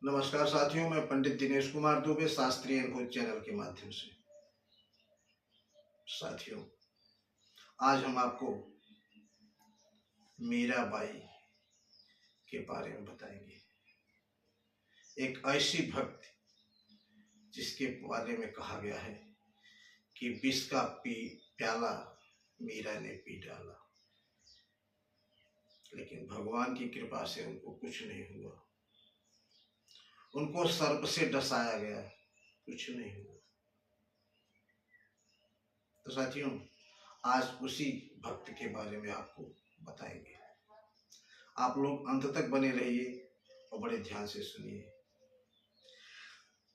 नमस्कार साथियों, मैं पंडित दिनेश कुमार दुबे शास्त्रीय अनुभूत चैनल के माध्यम से। साथियों, आज हम आपको मीराबाई के बारे में बताएंगे। एक ऐसी भक्त जिसके बारे में कहा गया है कि विष का प्याला मीरा ने पी डाला, लेकिन भगवान की कृपा से उनको कुछ नहीं हुआ। उनको सर्प से डसाया गया, कुछ नहीं हुआ। तो साथियों, आज उसी भक्त के बारे में आपको बताएंगे। आप लोग अंत तक बने रहिए और बड़े ध्यान से सुनिए।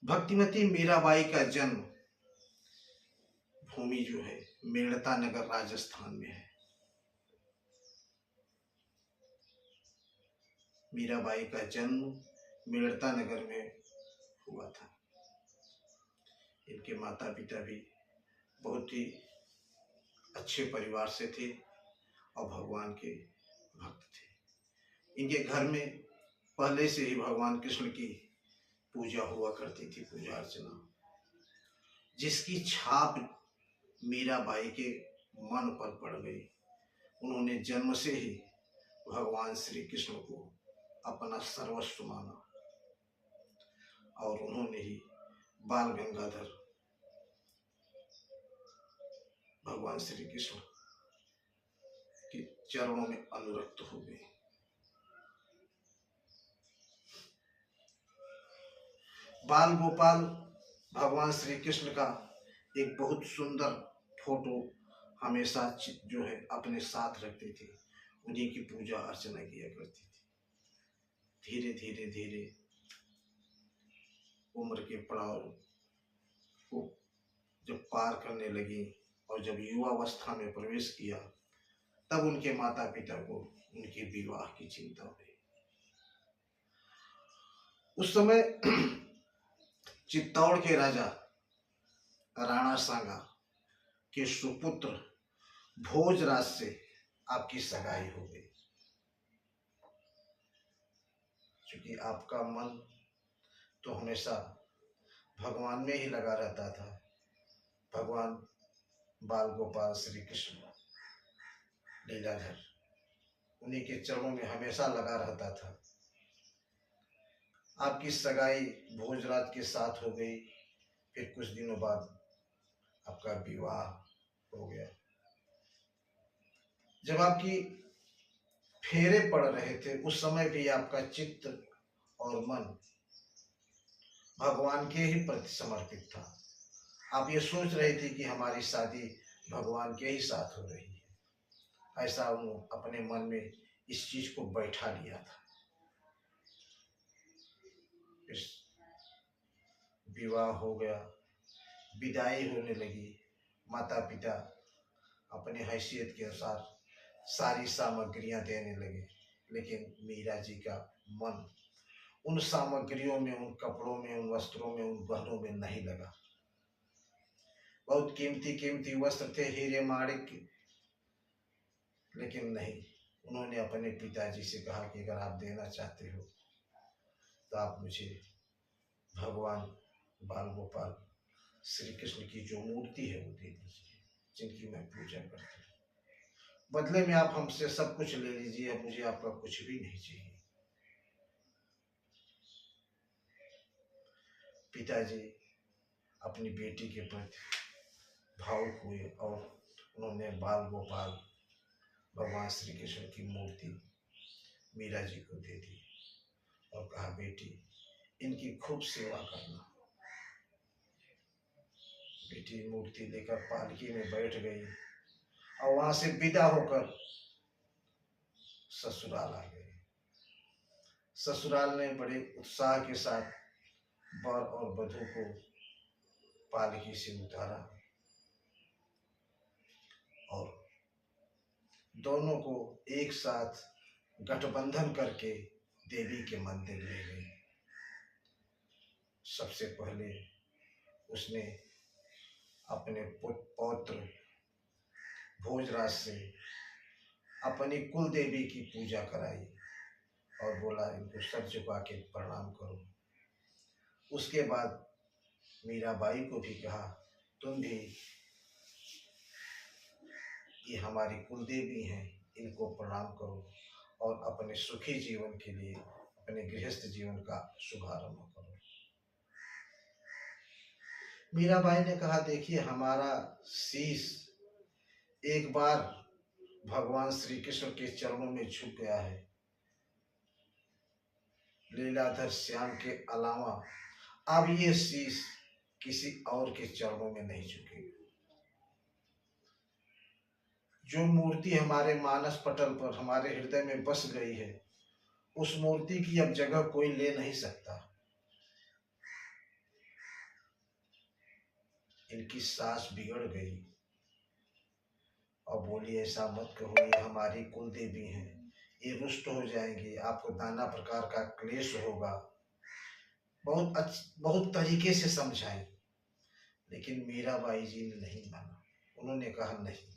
भक्तिमती मीराबाई का जन्म भूमि जो है मेड़ता नगर राजस्थान में है। मीराबाई का जन्म मेड़ता नगर में हुआ था। इनके माता पिता भी बहुत ही अच्छे परिवार से थे और भगवान के भक्त थे। इनके घर में पहले से ही भगवान कृष्ण की पूजा हुआ करती थी, पूजा अर्चना, जिसकी छाप मीराबाई के मन पर पड़ गई। उन्होंने जन्म से ही भगवान श्री कृष्ण को अपना सर्वस्व माना और उन्होंने ही बाल गंगाधर भगवान श्री कृष्ण के चरणों में अनुरक्त हो गए। बाल गोपाल भगवान श्री कृष्ण का एक बहुत सुंदर फोटो हमेशा जो है अपने साथ रखते थे। उन्हीं की पूजा अर्चना किया करती थी। धीरे धीरे धीरे उम्र के पड़ाव को जब पार करने लगी और जब युवावस्था में प्रवेश किया, तब उनके माता पिता को उनके विवाह की चिंता हुई। उस समय चित्तौड़ के राजा राणा सांगा के सुपुत्र भोजराज से आपकी सगाई हो गई। क्योंकि आपका मन तो हमेशा भगवान में ही लगा रहता था। भगवान बाल गोपाल श्री कृष्ण लीलाधर उन्हीं के चरणों में हमेशा लगा रहता था। आपकी सगाई भोजराज के साथ हो गई। फिर कुछ दिनों बाद आपका विवाह हो गया। जब आपकी फेरे पड़ रहे थे, उस समय भी आपका चित्त और मन भगवान के ही प्रति समर्पित था। आप ये सोच रहे थे कि हमारी शादी भगवान के ही साथ हो रही है। ऐसा उन्होंने अपने मन में इस चीज को बैठा लिया था। इस विवाह हो गया, विदाई होने लगी। माता पिता अपने हैसियत के अनुसार सारी सामग्रियां देने लगे, लेकिन मीरा जी का मन उन सामग्रियों में, उन कपड़ों में, उन वस्त्रों में, उन गहनों में नहीं लगा। बहुत कीमती कीमती वस्त्र थे, हीरे माणिक, लेकिन नहीं। उन्होंने अपने पिताजी से कहा कि अगर आप देना चाहते हो तो आप मुझे भगवान बाल गोपाल श्री कृष्ण की जो मूर्ति है वो दे दीजिए, जिनकी मैं पूजा करता हूँ। बदले में आप हमसे सब कुछ ले लीजिए, अब मुझे आपका कुछ भी नहीं चाहिए। पिताजी अपनी बेटी के प्रति भावुक हुए और उन्होंने बाल गोपाल भगवान श्री कृष्ण की मूर्ति मीरा जी को दे दी और कहा, बेटी इनकी खूब सेवा करना। बेटी मूर्ति लेकर पालकी में बैठ गई और वहां से विदा होकर ससुराल आ गए। ससुराल ने बड़े उत्साह के साथ वर और वधू को पालकी से उतारा और दोनों को एक साथ गठबंधन करके देवी के मंदिर ले गए। सबसे पहले उसने अपने पौत्र भोजराज से अपनी कुल देवी की पूजा कराई और बोला, इनको सर झुका के प्रणाम करो। उसके बाद मीराबाई को भी कहा, तुम भी, ये हमारी कुलदेवी हैं, इनको प्रणाम करो और अपने सुखी जीवन के लिए अपने गृहस्थ जीवन का शुभारंभ करो। मीराबाई ने कहा, देखिए हमारा शीश एक बार भगवान श्री कृष्ण के चरणों में झुक गया है, लीलाधर श्याम के अलावा अब ये शीश किसी और के चरणों में नहीं झुकेगा। जो मूर्ति हमारे मानस पटल पर हमारे हृदय में बस गई है, उस मूर्ति की अब जगह कोई ले नहीं सकता। इनकी सास बिगड़ गई और बोली, ऐसा मत कहो, ये हमारी कुल देवी हैं, ये रुष्ट हो जाएंगी, आपको नाना प्रकार का क्लेश होगा। बहुत तरीके से समझाई, लेकिन मीराबाई जी ने नहीं माना। उन्होंने कहा, नहीं,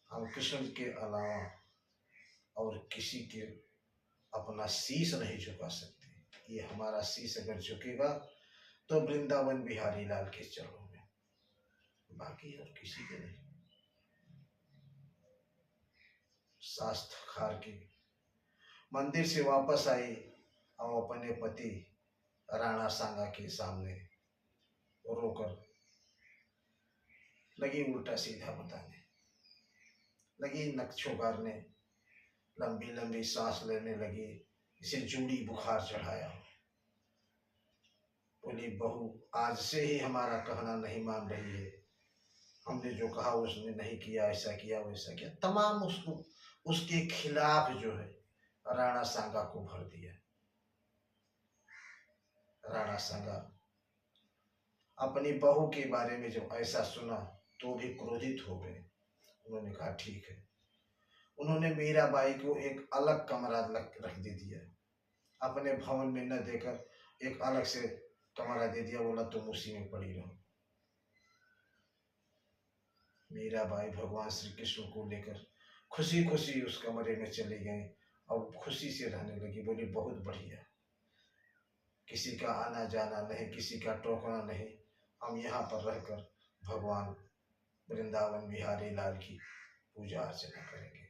हम कृष्ण के अलावा और किसी के अपना शीश नहीं झुका सकते। ये हमारा शीश अगर झुकेगा तो वृंदावन बिहारी लाल के चरणों में, बाकी और किसी के नहीं। शास्त्र खार के मंदिर से वापस आई और अपने पति राणा सांगा के सामने रोकर लगी उल्टा सीधा बताने लगी, नक्शों करने, लंबी लंबी सांस लेने लगी, इसे जूड़ी बुखार चढ़ाया। बोली, बहू आज से ही हमारा कहना नहीं मान रही है, हमने जो कहा उसने नहीं किया, ऐसा किया वैसा किया, तमाम उसके खिलाफ जो है राणा सांगा को भर दिया। राणा सांगा अपनी बहू के बारे में जब ऐसा सुना तो भी क्रोधित हो गए। उन्होंने कहा, ठीक है। उन्होंने मीराबाई को एक अलग कमरा रख दे दिया, अपने भवन में न देकर एक अलग से कमरा दे दिया, बोला तुम उसी में पड़ी रहो। मीराबाई भगवान श्री कृष्ण को लेकर खुशी खुशी उस कमरे में चली गई और खुशी से रहने लगी। बोली, बहुत बढ़िया, किसी का आना जाना नहीं, किसी का टोकना नहीं, हम यहाँ पर रहकर भगवान वृंदावन बिहारी लाल की पूजा अर्चना करेंगे।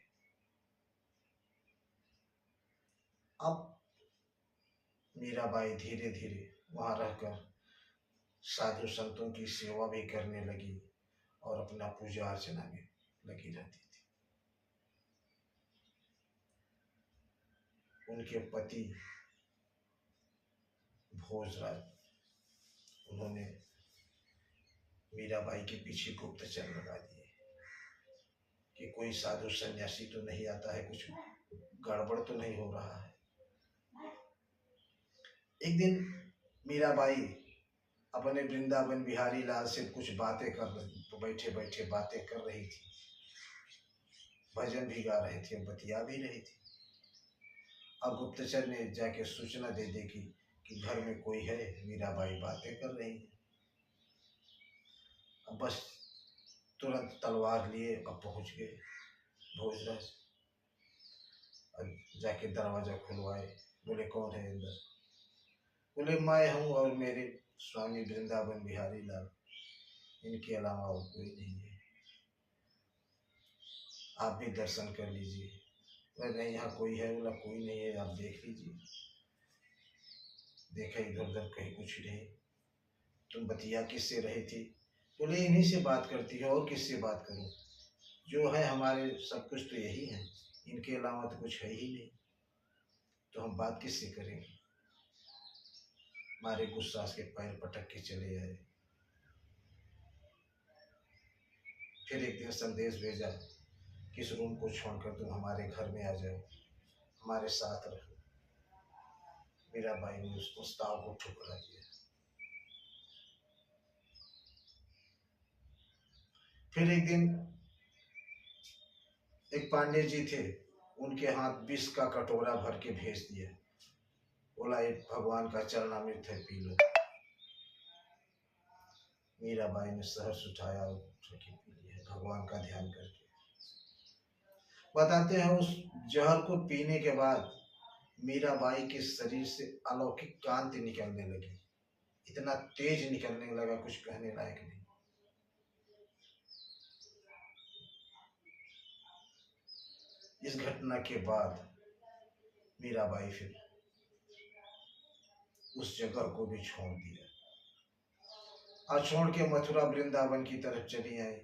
अब मीराबाई धीरे धीरे वहाँ रहकर साधु संतों की सेवा भी करने लगी और अपना पूजा अर्चना में लगी रहती थी। उनके पति भोजराज, उन्होंने मीराबाई के पीछे गुप्तचर लगा दिए कि कोई साधु सन्यासी तो नहीं आता है, कुछ गड़बड़ तो नहीं हो रहा है। एक दिन मीराबाई अपने वृंदावन बिहारी लाल से कुछ बातें कर रही, तो बैठे बैठे बातें कर रही थी, भजन भी गा रहे थे, बतिया भी रही थी। अब गुप्तचर ने जाके सूचना दे दी कि घर में कोई है, मीराबाई बातें कर रही है। अब बस तुरंत तलवार लिए अब पहुंच गए भोजराज, जाके दरवाजा खुलवाए। बोले, कौन है अंदर? बोले, मैं हूँ और मेरे स्वामी वृंदावन बिहारी लाल, इनके अलावा और कोई नहीं है, आप भी दर्शन कर लीजिए। बोले, नहीं, यहाँ कोई है? बोला, कोई नहीं है, आप देख लीजिए। देखा इधर उधर, कहीं कुछ नहीं। तुम बतिया किससे रही थी? बोले, इन्हीं से बात करती है, और किससे बात करूं? जो है हमारे सब कुछ तो यही है, इनके अलावा तो कुछ है ही नहीं, तो हम बात किससे करेंगे? मारे गुस्सा के पैर पटक के चले आए। फिर एक दिन संदेश भेजा कि इस रूम को छोड़कर तुम हमारे घर में आ जाओ, हमारे साथ रहो। मीराबाई ने उस प्रस्ताव को ठुकरा दिया। फिर एक दिन एक पांडे जी थे, उनके हाथ विष का कटोरा भर के भेज दिया। बोला, एक भगवान का चरणामृत है, पी लो। मीराबाई ने सहर्ष उठाया और पी लिया, भगवान का ध्यान करके। बताते हैं उस जहर को पीने के बाद मीराबाई के शरीर से अलौकिक कांति निकलने लगी, इतना तेज निकलने लगा कुछ कहने लायक नहीं। इस घटना के बाद मीराबाई फिर उस जगह को भी छोड़ दिया और छोड़ के मथुरा वृंदावन की तरफ चली आई,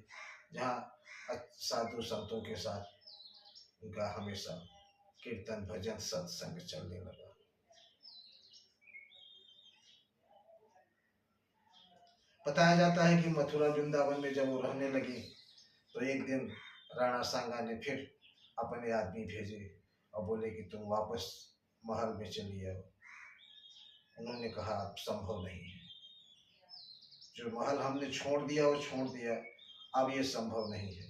जहाँ साधु संतों के साथ उनका हमेशा कीर्तन भजन सत्संग चलने लगा। बताया जाता है कि मथुरा वृंदावन में जब वो रहने लगी तो एक दिन राणा सांगा ने फिर अपने आदमी भेजे और बोले कि तुम वापस महल में चली आओ। उन्होंने कहा अब संभव नहीं है, जो महल हमने छोड़ दिया वो छोड़ दिया, अब ये संभव नहीं है।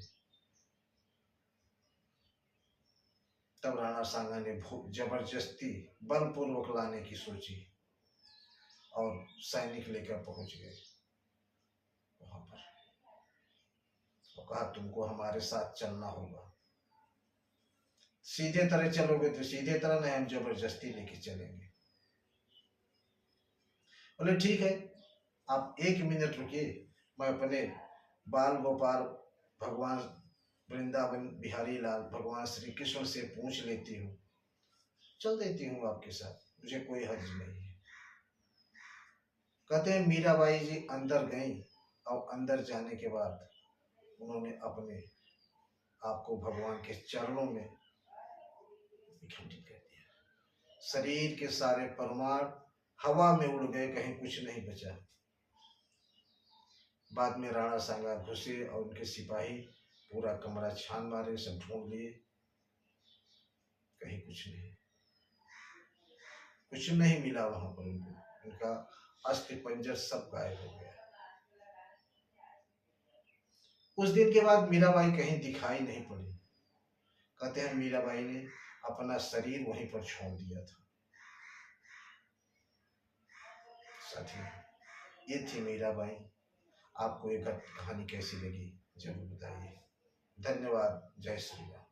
तब राणा सांगा ने जबरदस्ती बलपूर्वक लाने की सोची और सैनिक लेकर पहुंच गए वहां पर और कहा तुमको हमारे साथ चलना होगा, सीधे तरह चलोगे तो सीधे तरह नहीं, हम जबरदस्ती लेके चलेंगे। बोले ठीक है, आप 1 मिनट रुकिए, मैं अपने बाल गोपाल भगवान वृंदावन बिहारी लाल भगवान श्री कृष्ण से पूछ लेती हूँ, चल देती हूँ आपके साथ, मुझे कोई हर्ज नहीं है। कहते हैं मीराबाई जी अंदर गई और अंदर जाने के बाद उन्होंने अपने आप को भगवान के चरणों में विखंडित कर दिया। शरीर के सारे परमाणु हवा में उड़ गए, कहीं कुछ नहीं बचा। बाद में राणा सांगा घुसे और उनके सिपाही पूरा कमरा छान मारे, सब ढूंढ लिए, कहीं कुछ नहीं मिला वहां पर उनको। उनका अस्थि पंजर सब गायब हो गया। उस दिन के बाद मीराबाई कहीं दिखाई नहीं पड़ी। कहते हैं मीराबाई ने अपना शरीर वहीं पर छोड़ दिया था। साथियों, ये थी मीराबाई। आपको ये कहानी कैसी लगी जरूर बताइए। धन्यवाद। जय श्री राम।